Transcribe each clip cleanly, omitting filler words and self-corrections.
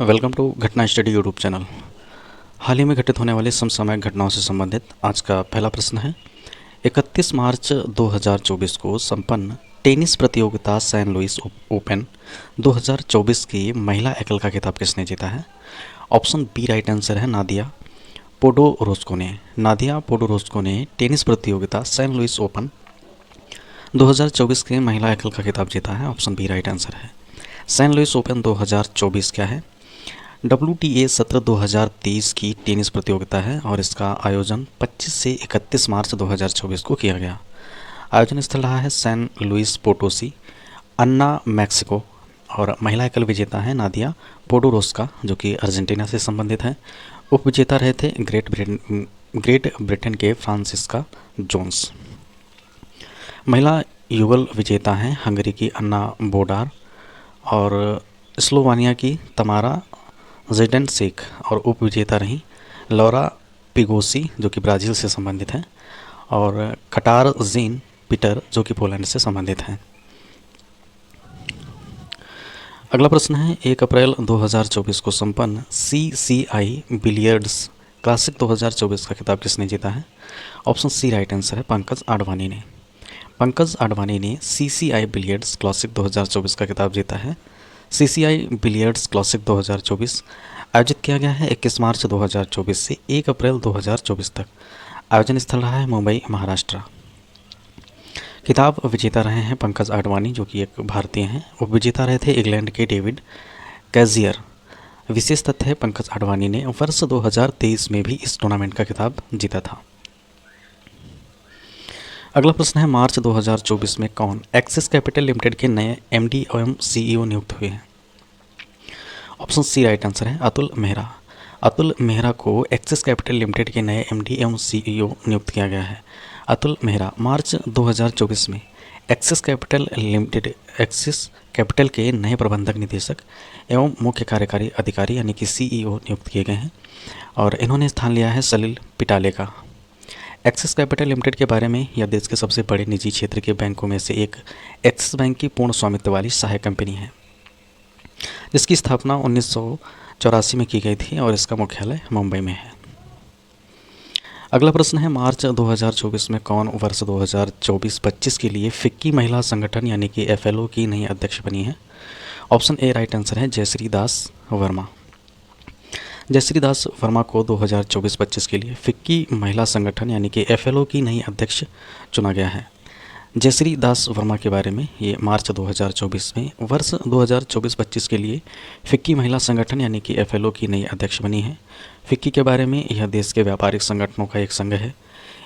Welcome to घटना study YouTube channel. हाल ही में घटित होने वाली समसामयिक घटनाओं से संबंधित आज का पहला प्रश्न है। 31 मार्च 2024 को संपन्न टेनिस प्रतियोगिता सैन लुइस ओपन 2024 की महिला एकल का खिताब किसने जीता है? ऑप्शन बी राइट आंसर है नादिया पोडोरोस्को ने। नादिया पोडोरोस्को ने टेनिस प्रतियोगिता सैन लुइस ओपन 2024 के महिला एकल का खिताब जीता है। ऑप्शन बी राइट आंसर है। सैन लुइस ओपन 2024 क्या है? WTA सत्र 2023 की टेनिस प्रतियोगिता है और इसका आयोजन 25 से 31 मार्च 2024 को किया गया। आयोजन स्थल रहा है सैन लुइस पोटोसी, अन्ना, मैक्सिको और महिला एकल विजेता है नादिया पोडोरोस्का जो कि अर्जेंटीना से संबंधित है। उप विजेता रहे थे ग्रेट ब्रिटेन के फ्रांसिस्का जोन्स। महिला युगल विजेता हैं हंगरी की अन्ना बोडार और स्लोवानिया की तमारा जेडेनसेक और उप विजेता रहीं लौरा पिगोसी जो कि ब्राज़ील से संबंधित हैं और कटार जीन पीटर जो कि पोलैंड से संबंधित हैं। अगला प्रश्न है 1 अप्रैल 2024 को संपन्न CCI बिलियर्ड्स क्लासिक 2024 का खिताब किसने जीता है? ऑप्शन सी राइट आंसर है पंकज आडवाणी ने। पंकज आडवाणी ने CCI बिलियर्ड्स क्लासिक 2024 का खिताब जीता है। CCI बिलियर्ड्स क्लासिक 2024 आयोजित किया गया है 21 मार्च 2024 से 1 अप्रैल 2024 तक। आयोजन स्थल रहा है मुंबई, महाराष्ट्र। खिताब विजेता रहे हैं पंकज आडवाणी जो कि एक भारतीय हैं। उप विजेता रहे थे इंग्लैंड के डेविड कैजियर। विशेष तथ्य है पंकज आडवाणी ने वर्ष 2023 में भी इस टूर्नामेंट का खिताब जीता था। अगला प्रश्न है मार्च 2024 में कौन एक्सिस कैपिटल लिमिटेड के नए MD एवं CEO नियुक्त हुए हैं? ऑप्शन सी राइट आंसर है अतुल मेहरा। अतुल मेहरा को एक्सिस कैपिटल लिमिटेड के नए MD एवं CEO नियुक्त किया गया है। अतुल मेहरा मार्च 2024 में एक्सिस कैपिटल के नए प्रबंधक निदेशक एवं मुख्य कार्यकारी अधिकारी यानी कि CEO नियुक्त किए गए हैं और इन्होंने स्थान लिया है सलील पिटाले का। एक्सिस कैपिटल लिमिटेड के बारे में यह देश के सबसे बड़े निजी क्षेत्र के बैंकों में से एक एक्सिस बैंक की पूर्ण स्वामित्व वाली सहायक कंपनी है जिसकी स्थापना 1984 में की गई थी और इसका मुख्यालय मुंबई में है। अगला प्रश्न है मार्च 2024 में कौन वर्ष 2024-25 के लिए फिक्की महिला संगठन यानी कि FLO की नई अध्यक्ष बनी है? ऑप्शन ए राइट आंसर है जयश्री दास वर्मा। जयश्री दास वर्मा को 2024-25 के लिए फिक्की महिला संगठन यानी कि FLO की नई अध्यक्ष चुना गया है। जयश्री दास वर्मा के बारे में ये मार्च 2024 में वर्ष 2024-25 के लिए फिक्की महिला संगठन यानी कि FLO की नई अध्यक्ष बनी है। फिक्की के बारे में यह देश के व्यापारिक संगठनों का एक संघ है।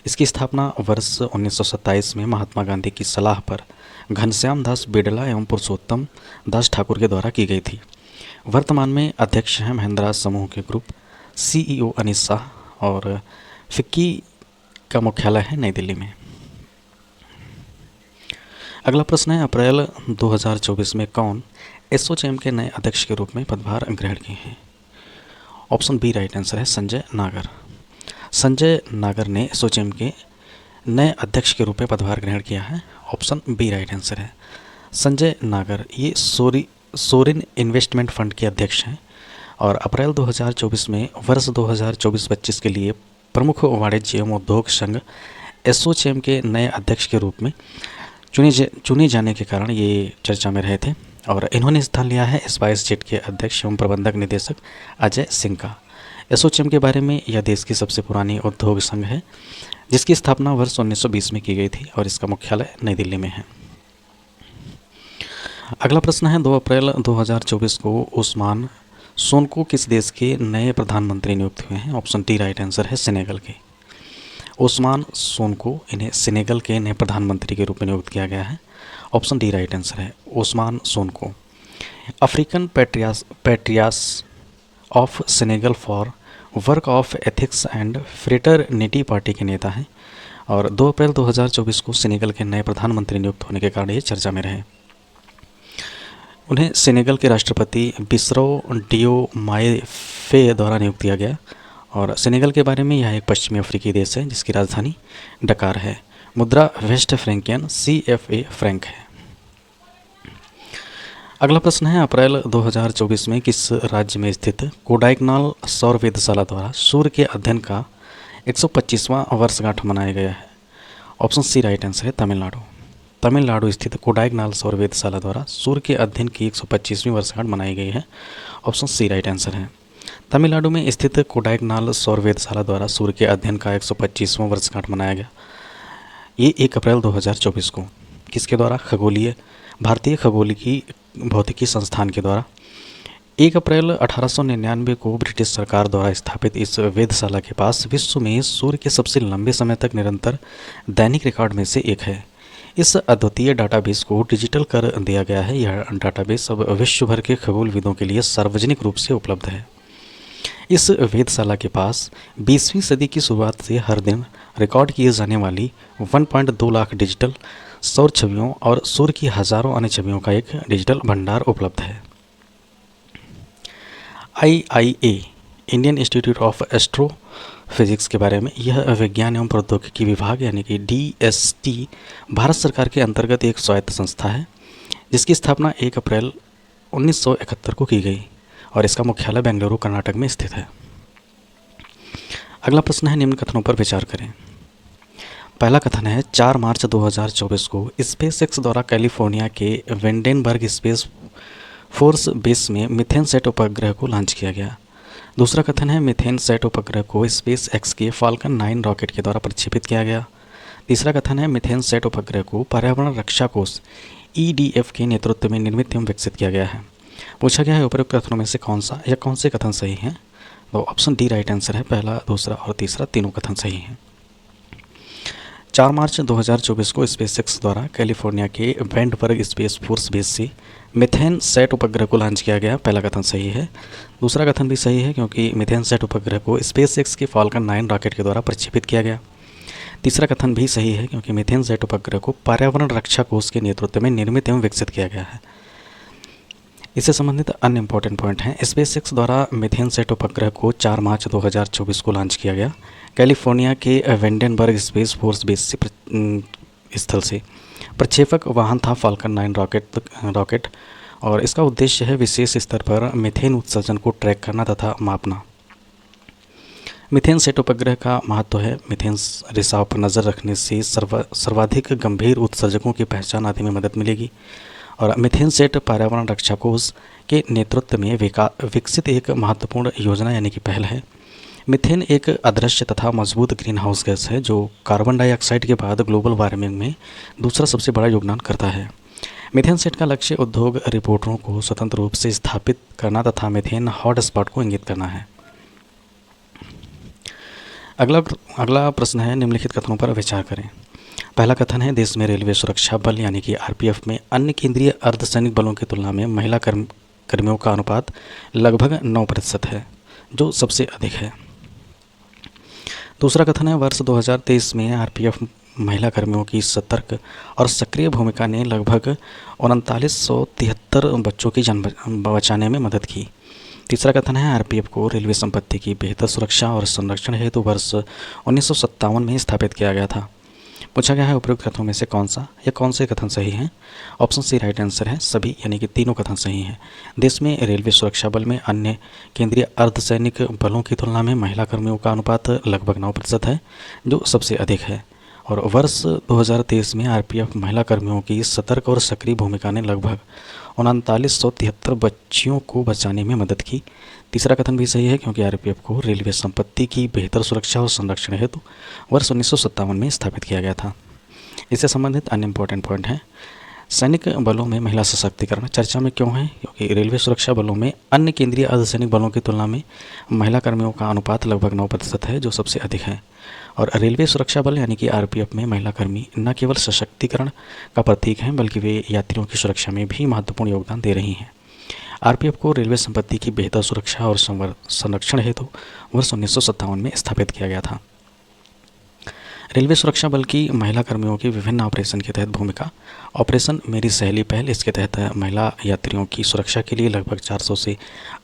इसकी स्थापना वर्ष 1927 में महात्मा गांधी की सलाह पर घनश्याम दास बिड़ला एवं पुरुषोत्तम दास ठाकुर के द्वारा की गई थी। वर्तमान में अध्यक्ष हैं महिंद्रा समूह के ग्रुप CEO अनिल शाह और फिक्की का मुख्यालय है नई दिल्ली में। अगला प्रश्न है अप्रैल 2024 में कौन एसोचैम के नए अध्यक्ष के रूप में पदभार ग्रहण किए हैं? ऑप्शन बी राइट आंसर है संजय नागर। संजय नागर ने एसोचैम के नए अध्यक्ष के रूप में पदभार ग्रहण किया है। ऑप्शन बी राइट आंसर है। संजय नागर ये सोरिन इन्वेस्टमेंट फंड के अध्यक्ष हैं और अप्रैल 2024 में वर्ष 2024-25 के लिए प्रमुख वाणिज्य एवं उद्योग संघ एसोचैम के नए अध्यक्ष के रूप में चुने जाने के कारण ये चर्चा में रहे थे और इन्होंने स्थान लिया है स्पाइस जेट के अध्यक्ष एवं प्रबंधक निदेशक अजय सिंह का। एसोचैम के बारे में यह देश की सबसे पुरानी उद्योग संघ है जिसकी स्थापना वर्ष 1920 में की गई थी और इसका मुख्यालय नई दिल्ली में है। अगला प्रश्न है 2 अप्रैल 2024 को उस्मान सोनको किस देश के नए प्रधानमंत्री नियुक्त हुए हैं? ऑप्शन डी राइट आंसर है सेनेगल के। उस्मान सोनको इन्हें सेनेगल के नए प्रधानमंत्री के रूप में नियुक्त किया गया है। ऑप्शन डी राइट आंसर है Ousmane Sonko. African patriots of Senegal for work of ethics and fraternity party के नेता हैं और 2 अप्रैल 2024 को सेनेगल के नए प्रधानमंत्री नियुक्त होने के कारण ये चर्चा में रहे। उन्हें सेनेगल के राष्ट्रपति बिस्रो डियोमाए फे द्वारा नियुक्त किया गया और सेनेगल के बारे में यह एक पश्चिमी अफ्रीकी देश है जिसकी राजधानी डकार है। मुद्रा वेस्ट फ्रैंकियन CFA फ्रैंक है। अगला प्रश्न है, अप्रैल 2024 में किस राज्य में स्थित कोडाइकनाल सौर वेधशाला द्वारा सूर्य के अध्ययन का 125वां वर्षगांठ मनाया गया है? ऑप्शन सी राइट आंसर है तमिलनाडु। तमिलनाडु स्थित कोडाइकनाल सौर वेधशाला द्वारा सूर्य के अध्ययन की 125वीं वर्षगांठ मनाई गई है। ऑप्शन सी राइट आंसर है। तमिलनाडु में स्थित कोडाइकनाल सौर वेधशाला द्वारा सूर्य के अध्ययन का 125वां वर्षगांठ मनाया गया। ये 1 अप्रैल 2024 को किसके द्वारा? भारतीय खगोलिकी भौतिकी संस्थान के द्वारा। 1 अप्रैल 1899 को ब्रिटिश सरकार द्वारा स्थापित इस वेधशाला के पास विश्व में सूर्य के सबसे लंबे समय तक निरंतर दैनिक रिकॉर्ड में से एक है। इस अद्वितीय डाटाबेस को डिजिटल कर दिया गया है। यह डाटाबेस अब विश्व भर के खगोलविदों के लिए सार्वजनिक रूप से उपलब्ध है। इस वेधशाला के पास 20वीं सदी की शुरुआत से हर दिन रिकॉर्ड किए जाने वाली 1.2 लाख डिजिटल सौर छवियों और सूर्य की हजारों अन्य छवियों का एक डिजिटल भंडार उपलब्ध है। IIA Indian institute of astrophysics के बारे में, यह विज्ञान एवं प्रौद्योगिकी विभाग यानी कि DST भारत सरकार के अंतर्गत एक स्वायत्त संस्था है जिसकी स्थापना 1 अप्रैल 1971 को की गई और इसका मुख्यालय बेंगलुरु कर्नाटक में स्थित है। अगला प्रश्न है, निम्न कथनों पर विचार करें। पहला कथन है, 4 मार्च 2024 को स्पेसएक्स द्वारा कैलिफोर्निया के वेंडेनबर्ग स्पेस फोर्स बेस में मिथेन सेट उपग्रह को लॉन्च किया गया। दूसरा कथन है, मिथेन सेट उपग्रह को स्पेस एक्स के फाल्कन 9 रॉकेट के द्वारा प्रक्षेपित किया गया। तीसरा कथन है, मिथेन सेट उपग्रह को पर्यावरण रक्षा कोष EDF के नेतृत्व में निर्मित एवं विकसित किया गया है। पूछा गया है उपरोक्त कथनों में से कौन सा या कौन से कथन सही हैं? तो ऑप्शन डी राइट आंसर है। पहला, दूसरा और तीसरा तीनों कथन सही हैं। 4 मार्च 2024 को स्पेसएक्स द्वारा कैलिफोर्निया के वेंडबर्ग स्पेस फोर्स बेस से मिथेन सेट उपग्रह को लॉन्च किया गया। पहला कथन सही है। दूसरा कथन भी सही है क्योंकि मिथेन सेट उपग्रह को स्पेसएक्स के फाल्कन 9 रॉकेट के द्वारा प्रक्षेपित किया गया। तीसरा कथन भी सही है क्योंकि मिथेन सेट उपग्रह को पर्यावरण रक्षा कोष के नेतृत्व में निर्मित एवं विकसित किया गया है। इससे संबंधित अन्य इंपॉर्टेंट पॉइंट हैं। स्पेसएक्स द्वारा मिथेन सेट उपग्रह को 4 मार्च 2024 को लॉन्च किया गया कैलिफोर्निया के वेंडेनबर्ग स्पेस फोर्स बेस से स्थल से। प्रक्षेपक वाहन था फाल्कन 9 रॉकेट और इसका उद्देश्य है विशेष स्तर पर मीथेन उत्सर्जन को ट्रैक करना तथा मापना। मीथेन सेट उपग्रह का महत्व है मीथेन रिसाव पर नज़र रखने से सर्वाधिक गंभीर उत्सर्जकों की पहचान आदि में मदद मिलेगी और मीथेन सेट पर्यावरण रक्षा कोष के नेतृत्व में विकसित एक महत्वपूर्ण योजना यानी कि पहल है। मीथेन एक अदृश्य तथा मजबूत ग्रीन हाउस गैस है जो कार्बन डाइऑक्साइड के बाद ग्लोबल वार्मिंग में दूसरा सबसे बड़ा योगदान करता है। मीथेन सेट का लक्ष्य उद्योग रिपोर्टरों को स्वतंत्र रूप से स्थापित करना तथा मीथेन हॉटस्पॉट को इंगित करना है। अगला प्रश्न है, निम्नलिखित कथनों पर विचार करें। पहला कथन है, देश में रेलवे सुरक्षा बल यानी कि RPF में अन्य केंद्रीय अर्धसैनिक बलों की तुलना में महिला कर्मियों का अनुपात लगभग 9% है जो सबसे अधिक है। दूसरा कथन है, वर्ष 2023 में RPF महिला कर्मियों की सतर्क और सक्रिय भूमिका ने लगभग 3973 बच्चों की जान बचाने में मदद की। तीसरा कथन है, RPF को रेलवे संपत्ति की बेहतर सुरक्षा और संरक्षण हेतु वर्ष 1957 में स्थापित किया गया था। पूछा गया है उपरोक्त कथनों में से कौन सा या कौन से कथन सही हैं? ऑप्शन सी राइट आंसर है, सभी यानी कि तीनों कथन सही हैं। देश में रेलवे सुरक्षा बल में अन्य केंद्रीय अर्धसैनिक बलों की तुलना में महिला कर्मियों का अनुपात लगभग 9% है जो सबसे अधिक है और वर्ष 2023 में RPF महिला कर्मियों की सतर्क और सक्रिय भूमिका ने लगभग 3973 बच्चियों को बचाने में मदद की। तीसरा कथन भी सही है क्योंकि RPF को रेलवे संपत्ति की बेहतर सुरक्षा और संरक्षण हेतु वर्ष 1957 में स्थापित किया गया था। इससे संबंधित अन्य इंपॉर्टेंट पॉइंट हैं। सैनिक बलों में महिला सशक्तिकरण चर्चा में क्यों है? क्योंकि रेलवे सुरक्षा बलों में अन्य केंद्रीय अर्धसैनिक बलों की तुलना में महिला कर्मियों का अनुपात लगभग 9% है जो सबसे अधिक है और रेलवे सुरक्षा बल यानी कि RPF में महिला कर्मी न केवल सशक्तिकरण का प्रतीक हैं बल्कि वे यात्रियों की सुरक्षा में भी महत्वपूर्ण योगदान दे रही हैं। RPF को रेलवे संपत्ति की बेहतर सुरक्षा और संरक्षण हेतु वर्ष 1957 में स्थापित किया गया था। रेलवे सुरक्षा बल की महिला कर्मियों की विभिन्न ऑपरेशन के तहत भूमिका। ऑपरेशन मेरी सहेली पहल, इसके तहत महिला यात्रियों की सुरक्षा के लिए लगभग 400 से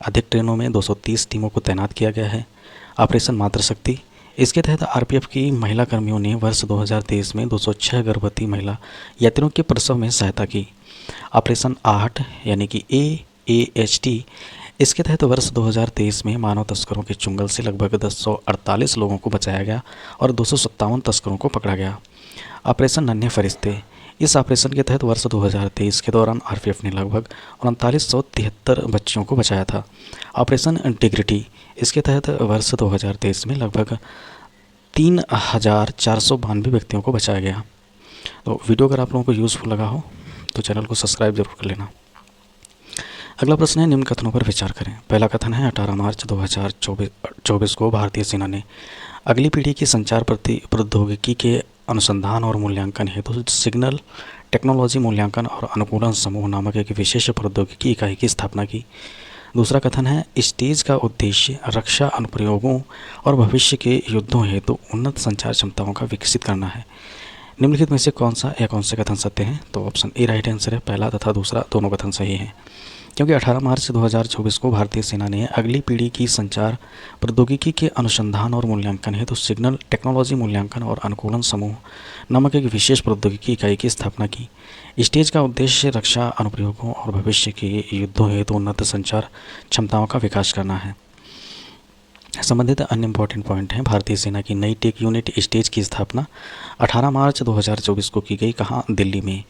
अधिक ट्रेनों में 230 टीमों को तैनात किया गया है। ऑपरेशन मातृशक्ति, इसके तहत आरपीएफ की महिला कर्मियों ने वर्ष 2023 में 206 गर्भवती महिला यात्रियों के प्रसव में सहायता की। ऑपरेशन आहट यानी कि AAHT, इसके तहत वर्ष 2023 में मानव तस्करों के चुंगल से लगभग 248 लोगों को बचाया गया और 257 तस्करों को पकड़ा गया। ऑपरेशन नन्हे फरिश्ते, इस ऑपरेशन के तहत वर्ष 2023 के दौरान आरपीएफ ने लगभग 3973 बच्चियों को बचाया था। ऑपरेशन इंटीग्रिटी, इसके तहत वर्ष 2023 में लगभग 3492 व्यक्तियों को बचाया गया। तो वीडियो अगर आप लोगों को यूज़फुल लगा हो तो चैनल को सब्सक्राइब जरूर कर लेना। अगला प्रश्न है, निम्न कथनों पर विचार करें। पहला कथन है, 18 मार्च 2024 को भारतीय सेना ने अगली पीढ़ी की संचार प्रौद्योगिकी के अनुसंधान और मूल्यांकन हेतु सिग्नल टेक्नोलॉजी मूल्यांकन और अनुकूलन समूह नामक एक विशेष प्रौद्योगिकी इकाई की स्थापना की। दूसरा कथन है, स्टेज का उद्देश्य रक्षा अनुप्रयोगों और भविष्य के युद्धों हेतु उन्नत संचार क्षमताओं का विकसित करना है। निम्नलिखित में से कौन से कथन सत्य हैं? तो ऑप्शन ए राइट आंसर है। पहला तथा दूसरा दोनों कथन सही हैं, क्योंकि 18 मार्च 2024 को भारतीय सेना ने अगली पीढ़ी की संचार प्रौद्योगिकी के अनुसंधान और मूल्यांकन हेतु सिग्नल टेक्नोलॉजी मूल्यांकन और अनुकूलन समूह नामक एक विशेष प्रौद्योगिकी इकाई की स्थापना की। स्टेज का उद्देश्य रक्षा अनुप्रयोगों और भविष्य के युद्धों हेतु उन्नत संचार क्षमताओं का विकास करना है। संबंधित अन्य इंपॉर्टेंट पॉइंट हैं, भारतीय सेना की नई टेक यूनिट स्टेज की स्थापना 18 मार्च 2024 को की गई। कहाँ? दिल्ली में।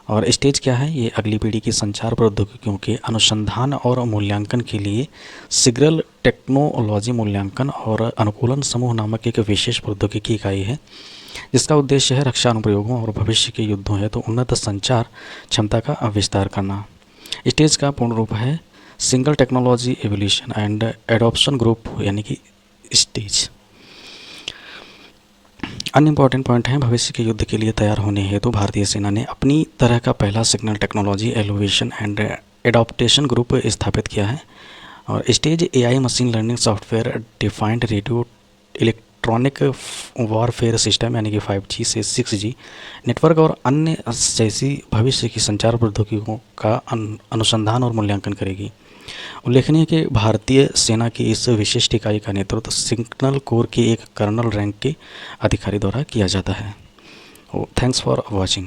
और स्टेज क्या है? ये अगली पीढ़ी की संचार प्रौद्योगिकियों के अनुसंधान और मूल्यांकन के लिए सिग्नल टेक्नोलॉजी मूल्यांकन और अनुकूलन समूह नामक एक विशेष प्रौद्योगिकी इकाई है, जिसका उद्देश्य है रक्षा अनुप्रयोगों और भविष्य के युद्धों है तो उन्नत संचार क्षमता का विस्तार करना। स्टेज का पूर्ण रूप है single technology evolution and adoption group, यानी कि स्टेज। अन्य इंपॉर्टेंट पॉइंट हैं, भविष्य के युद्ध के लिए तैयार होने हेतु भारतीय सेना ने अपनी तरह का पहला signal technology evaluation and adaptation group स्थापित किया है। और stage AI machine learning software defined radio electronic warfare system यानी कि 5G से 6G नेटवर्क और अन्य जैसी भविष्य की संचार प्रौद्योगिकियों का अनुसंधान और मूल्यांकन करेगी। उल्लेखनीय है कि भारतीय सेना की इस विशिष्ट इकाई का नेतृत्व सिग्नल कोर के एक कर्नल रैंक के अधिकारी द्वारा किया जाता है। Thanks for watching.